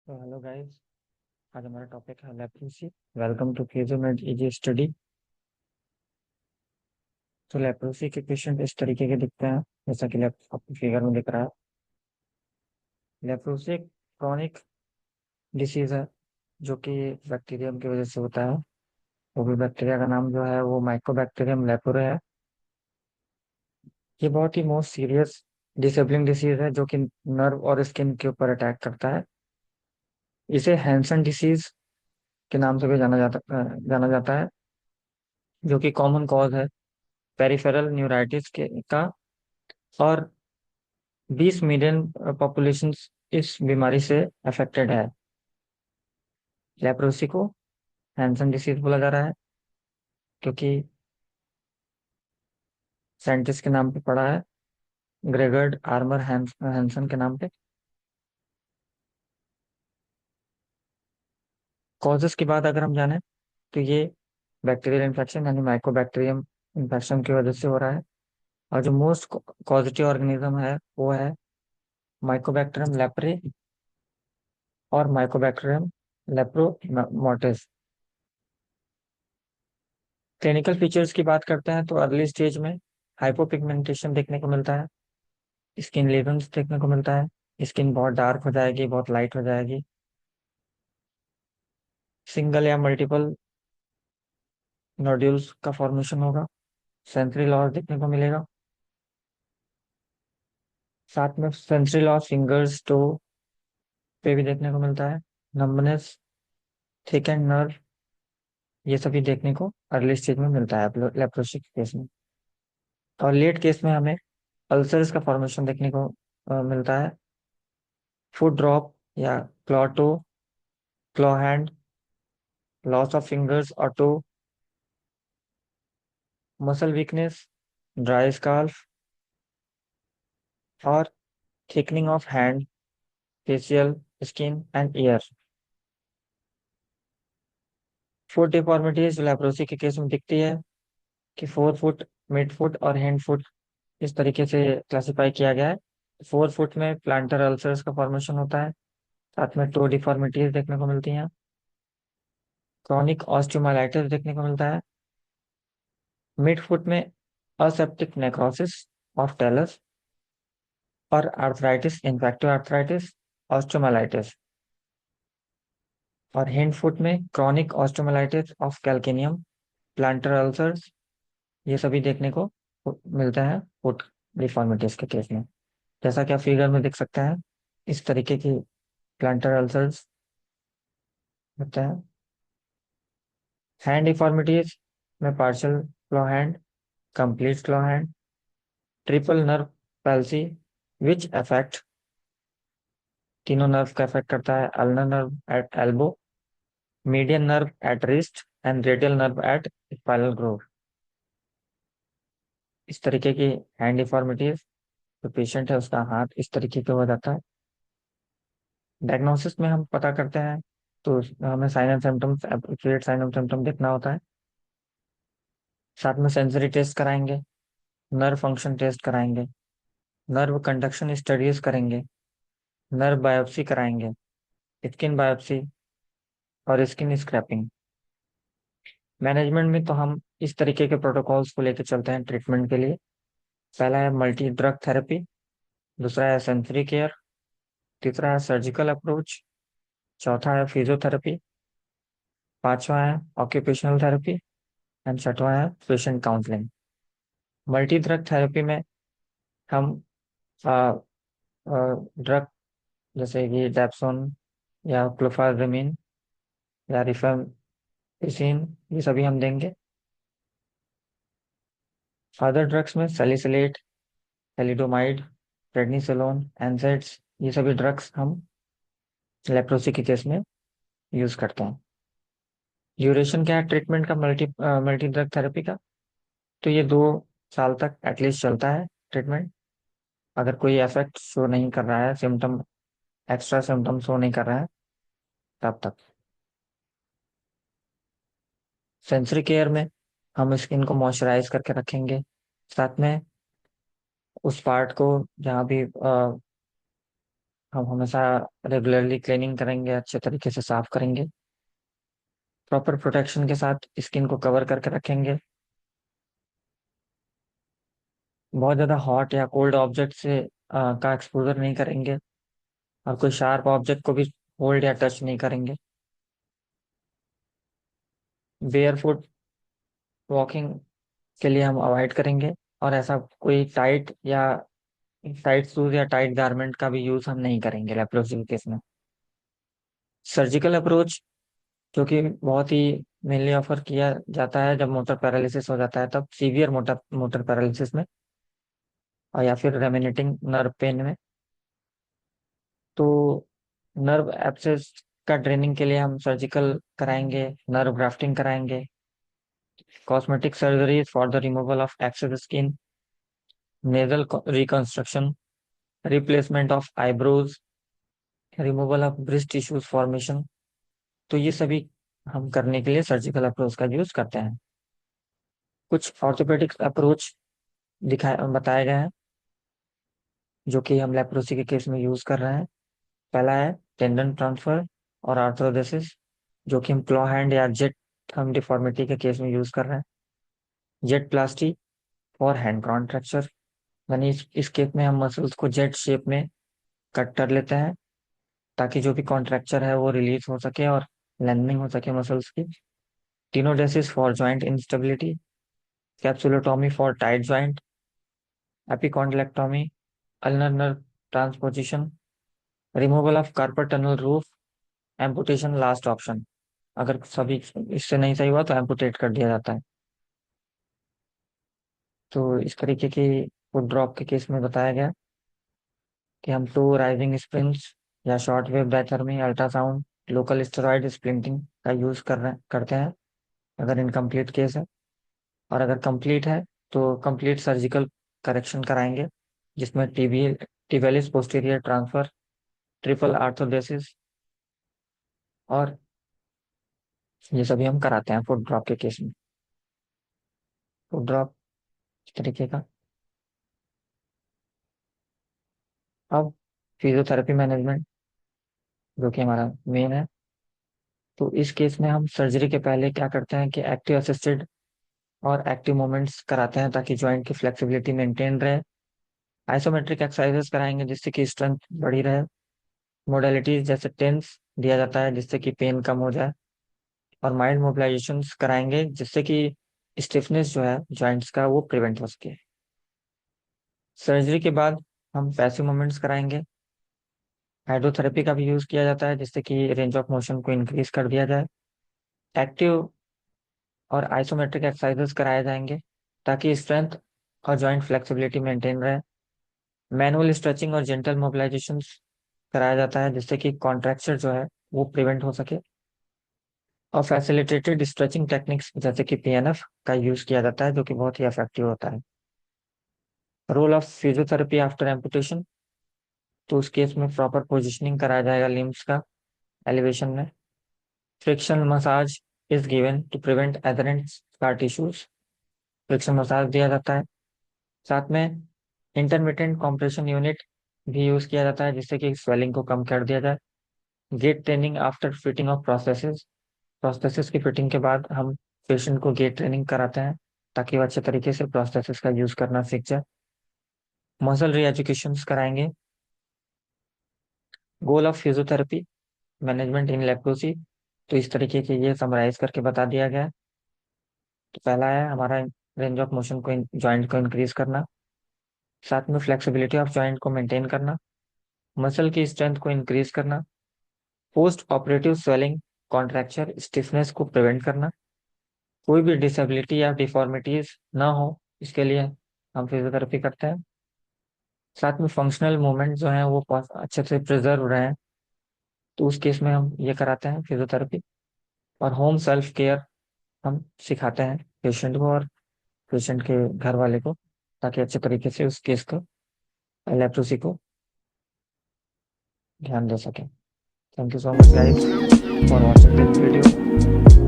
तो hello guys. आज हमारा टॉपिक है leprosy. Welcome to Physiomed easy study. तो लेप्रोसी के पेशेंट इस तरीके के दिखते हैं, जैसा कि आपको फिगर में दिख रहा है। लेप्रोसी एक क्रॉनिक डिसीज है जो कि बैक्टीरियम की वजह से होता है। वो भी बैक्टीरिया का नाम जो है वो माइकोबैक्टीरियम लेपोरे है। ये बहुत ही मोस्ट सीरियस डिसेबलिंग डिसीज है जो कि नर्व और स्किन के ऊपर अटैक करता है। इसे हैंसन डिसीज के नाम से भी जाना जाता है, जो कि कॉमन कॉज है पेरिफेरल न्यूराइटिस के का। और 20 मिलियन पॉपुलेशन इस बीमारी से अफेक्टेड है। लेप्रोसी को हैंसन डिसीज बोला जा रहा है क्योंकि साइंटिस्ट के नाम पे पड़ा है, ग्रेगर्ड आर्मर हैंसन के नाम पे। कॉजेस की बात अगर हम जाने तो ये बैक्टीरियल इन्फेक्शन यानी माइकोबैक्टीरियम इन्फेक्शन की वजह से हो रहा है। और जो मोस्ट पॉजिटिव ऑर्गेनिज्म है वो है माइकोबैक्टीरियम लेप्रे और माइकोबैक्टीरियम लेप्रोमोर्टिस। क्लिनिकल फीचर्स की बात करते हैं तो अर्ली स्टेज में हाइपोपिगमेंटेशन देखने को मिलता है, स्किन लेबल्स देखने को मिलता है, स्किन बहुत डार्क हो जाएगी, बहुत लाइट हो जाएगी, सिंगल या मल्टीपल नोड्यूल्स का फॉर्मेशन होगा, सेंसरी लॉस देखने को मिलेगा। साथ में सेंसरी लॉस फिंगर्स टो पे भी देखने को मिलता है, नंबनेस, थिक एंड नर्व, ये सभी देखने को अर्ली स्टेज में मिलता है लेप्रोसी केस में। और लेट केस में हमें अल्सर्स का फॉर्मेशन देखने को मिलता है, फुट ड्रॉप या claw toe, claw hand, loss of fingers और toe, muscle weakness, dry scalp और thickening of hand, facial, skin and ear. Foot deformities leprosy के केस में दिखती है कि 4 फुट, मिड फुट और हैंड फुट इस तरीके से क्लासिफाई किया गया है। 4 फुट में प्लांटर अल्सर्स का फॉर्मेशन होता है, साथ में टो डिफॉर्मिटीज देखने को मिलती हैं, क्रॉनिक ऑस्टियोमाइलाइटिस देखने को मिलता है। मिड फुट में असेप्टिक नेक्रोसिस ऑफ टेलस और आर्थराइटिस, इन्फेक्टिव आर्थराइटिस, ऑस्टियोमाइलाइटिस। और हिंड फुट में chronic osteomyelitis of calcaneum, planter ulcers, ये सभी देखने को मिलता है फुट डिफॉर्मिटीज के केस में। जैसा कि आप फिगर में देख सकते हैं, इस तरीके की प्लांटर अल्सर्स होते हैं। हैंड डिफॉर्मिटीज में partial claw hand, complete claw hand, triple nerve palsy which affect, तीनों नर्व का अफेक्ट करता है, ulnar nerve at elbow, median nerve at wrist and radial nerve at spinal groove. इस तरीके की हैंड डिफॉर्मिटीज, जो patient है उसका हाथ इस तरीके का हो जाता है। डायग्नोसिस में हम पता करते हैं तो हमें sign and symptoms, appropriate sign and symptom देखना होता है। साथ में सेंसरी टेस्ट कराएंगे, नर्व फंक्शन टेस्ट कराएंगे, नर्व कंडक्शन स्टडीज करेंगे, नर्व बायोप्सी कराएंगे, स्किन बायोप्सी और स्किन स्क्रैपिंग। मैनेजमेंट में तो हम इस तरीके के प्रोटोकॉल्स को लेकर चलते हैं ट्रीटमेंट के लिए। पहला है मल्टी ड्रग थेरेपी, दूसरा है सेंसरी केयर, तीसरा है सर्जिकल अप्रोच, चौथा है फिजियोथेरेपी, पांचवा है ऑक्यूपेशनल थेरेपी एंड छठवां है patient counselling. Multi drug therapy में हम ड्रग जैसे कि डेप्सोन या क्लोफाजमिन या रिफेम्पिसिन, ये सभी हम देंगे। अदर ड्रग्स में सैलिसिलेट, थैलिडोमाइड, प्रेडनिसोलोन, एनसेड्स, ये सभी ड्रग्स हम लेप्रोसी के केस में यूज करते हैं। ड्यूरेशन क्या है ट्रीटमेंट का मल्टी ड्रग थेरेपी का? तो ये 2 साल तक एटलीस्ट चलता है ट्रीटमेंट। अगर कोई इफेक्ट शो नहीं कर रहा है, सिम्टम, एक्स्ट्रा सिम्टम शो नहीं कर रहा है, तब तक। सेंसरी केयर में हम स्किन को मॉइस्चराइज करके रखेंगे, साथ में उस पार्ट को जहाँ भी हम हमेशा रेगुलरली क्लीनिंग करेंगे, अच्छे तरीके से साफ करेंगे, प्रॉपर प्रोटेक्शन के साथ स्किन को कवर करके रखेंगे। बहुत ज़्यादा हॉट या कोल्ड ऑब्जेक्ट से का एक्सपोजर नहीं करेंगे, और कोई शार्प ऑब्जेक्ट को भी होल्ड या टच नहीं करेंगे। बेयर फुट वॉकिंग के लिए हम अवॉइड करेंगे, और ऐसा कोई टाइट शूज या टाइट गारमेंट का भी यूज हम नहीं करेंगे लेप्रोसी केस में। सर्जिकल अप्रोच, जो कि बहुत ही मेनली ऑफर किया जाता है जब मोटर पैरालिसिस हो जाता है, तब सीवियर मोटर मोटर पैरालिसिस में, और या फिर रेमिनेटिंग नर्व पेन में। तो नर्व एब्सेस का ड्रेनिंग के लिए हम सर्जिकल कराएंगे, नर्व ग्राफ्टिंग कराएंगे, cosmetic surgery for the removal of excess skin, nasal reconstruction, replacement of eyebrows, removal of breast tissues formation. तो ये सभी हम करने के लिए सर्जिकल अप्रोच का यूज करते हैं। कुछ ऑर्थोपेडिक अप्रोच दिखाए बताए गए हैं जो कि हम लेप्रोसी के केस में यूज कर रहे हैं। पहला है टेंडन ट्रांसफर और आर्थ्रोडेसिस, जो कि हम क्लॉ हैंड या जेट थंब डिफॉर्मिटी के केस में यूज कर रहे हैं। जेट प्लास्टी और हैंड कॉन्ट्रैक्चर, यानी इस केस में हम मसल्स को जेट शेप में कट कर लेते हैं, ताकि जो भी कॉन्ट्रैक्चर है वो रिलीज हो सके और लेंथनिंग हो सके मसल्स की। Tenodesis for joint instability, capsulotomy for tight joint, epicondylectomy, ulnar nerve transposition, removal of carpal tunnel roof, amputation last option. अगर सभी इससे नहीं सही हुआ तो एम्पुटेट कर दिया जाता है। तो इस तरीके की फुट ड्रॉप के केस में बताया गया कि हम टू राइजिंग स्प्रिंट्स या short wave diathermy, ultrasound, local steroid splinting का यूज करते हैं अगर इनकम्प्लीट केस है। और अगर कंप्लीट है तो कंप्लीट सर्जिकल करेक्शन कराएंगे, जिसमें टिबियालिस पोस्टीरियर ट्रांसफर, ट्रिपल आर्थोडेसिस, और ये सभी हम कराते हैं फुट ड्रॉप के केस में। फुट ड्रॉप इस तरीके का। अब फिजियोथेरेपी मैनेजमेंट, जो कि हमारा मेन है। तो इस केस में हम सर्जरी के पहले क्या करते हैं कि एक्टिव असिस्टेड और एक्टिव मूवमेंट्स कराते हैं, ताकि जॉइंट की फ्लेक्सिबिलिटी मेंटेन रहे। आइसोमेट्रिक एक्सरसाइजेस कराएंगे जिससे कि स्ट्रेंथ बढ़ी रहे। मोडेलिटीज जैसे टेंस दिया जाता है जिससे कि पेन कम हो जाए। और माइल्ड मोबिलाइजेशंस कराएंगे जिससे कि स्टिफनेस जो है जॉइंट्स का वो प्रिवेंट हो सके। सर्जरी के बाद हम पैसिव मूवमेंट्स कराएंगे। हाइड्रोथेरेपी का भी यूज किया जाता है जिससे कि रेंज ऑफ मोशन को इंक्रीज कर दिया जाए। एक्टिव और आइसोमेट्रिक एक्सरसाइजेस कराए जाएंगे ताकि स्ट्रेंथ और जॉइंट फ्लेक्सिबिलिटी मेंटेन रहे। मैनुअल स्ट्रेचिंग और जेंटल मोबिलाइजेशंस कराया जाता है जिससे कि कॉन्ट्रैक्चर जो है वो प्रिवेंट हो सके। और फैसिलिटेटेड स्ट्रेचिंग टेक्निक्स जैसे कि पीएनएफ का यूज किया जाता है, जो कि बहुत ही इफेक्टिव होता है। Role of physiotherapy after amputation, तो उस केस में प्रॉपर पोजिशनिंग कराया जाएगा लिम्स का एलिवेशन में। Friction massage is given to prevent adherent scar tissues, friction massage दिया जाता है। साथ में इंटरमिटेंट कॉम्प्रेशन यूनिट भी यूज किया जाता है जिससे कि स्वेलिंग को कम कर दिया जाए। Gait training after fitting of prosthesis, prosthesis की फिटिंग के बाद हम पेशेंट को गेट ट्रेनिंग कराते हैं ताकि वो अच्छे तरीके से प्रोस्थेसिस का यूज करना सीख जाए। मसल री एजुकेशन कराएंगे। Goal of physiotherapy management in leprosy, तो इस तरीके के ये समराइज करके बता दिया गया है। तो पहला है हमारा रेंज ऑफ मोशन को, जॉइंट को इंक्रीज करना, साथ में फ्लेक्सिबिलिटी ऑफ जॉइंट को मेंटेन करना, मसल की स्ट्रेंथ को इंक्रीज करना, post operative swelling, contracture, stiffness को प्रिवेंट करना, कोई भी डिसेबिलिटी या डिफॉर्मिटीज ना हो इसके लिए हम फिजियोथेरेपी करते हैं। साथ में फंक्शनल मूवमेंट जो है वो अच्छे से प्रिजर्व रहे, तो उस केस में हम ये कराते हैं फिजियोथेरेपी। और होम सेल्फ केयर हम सिखाते हैं पेशेंट को और पेशेंट के घर वाले को, ताकि अच्छे तरीके से उस केस को, लेप्रोसी को ध्यान दे सके। Thank you so much guys for watching this video.